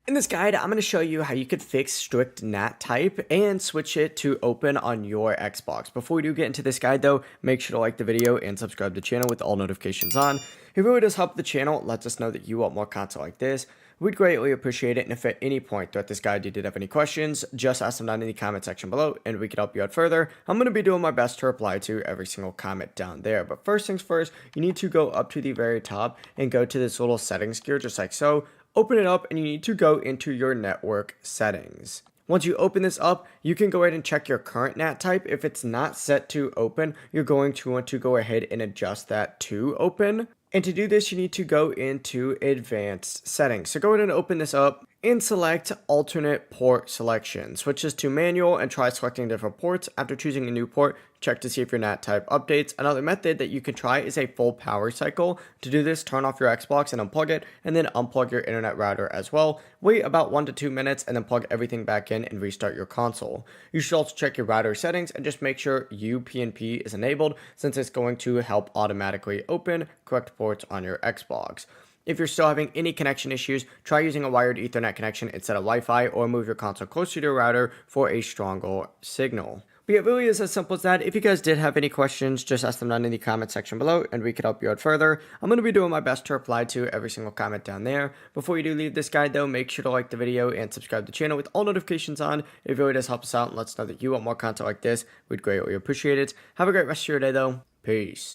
In this guide, I'm going to show you how you could fix strict NAT type and switch it to open on your Xbox. Before we do get into this guide though, make sure to like the video and subscribe to the channel with all notifications on. It really does help the channel, it lets us know that you want more content like this. We'd greatly appreciate it, and if at any point throughout this guide you did have any questions, just ask them down in the comment section below and we can help you out further. I'm going to be doing my best to reply to every single comment down there. But first things first, you need to go up to the very top and go to this little settings gear just like so. Open it up and you need to go into your network settings. Once you open this up, you can go ahead and check your current NAT type. If it's not set to open, you're going to want to go ahead and adjust that to open. And to do this, you need to go into advanced settings. So go ahead and open this up and select alternate port selection. Switch this to manual and try selecting different ports. After choosing a new port, check to see if your NAT type updates. Another method that you can try is a full power cycle. To do this, turn off your Xbox and unplug it, and then unplug your internet router as well. Wait about 1 to 2 minutes and then plug everything back in and restart your console. You should also check your router settings and just make sure UPnP is enabled, since it's going to help automatically open correct ports on your Xbox. If you're still having any connection issues, try using a wired Ethernet connection instead of Wi-Fi, or move your console closer to your router for a stronger signal. But yeah, it really is as simple as that. If you guys did have any questions, just ask them down in the comment section below and we could help you out further. I'm going to be doing my best to reply to every single comment down there. Before you do leave this guide though, make sure to like the video and subscribe to the channel with all notifications on. It really does help us out and lets us know that you want more content like this. We'd greatly appreciate it. Have a great rest of your day though. Peace.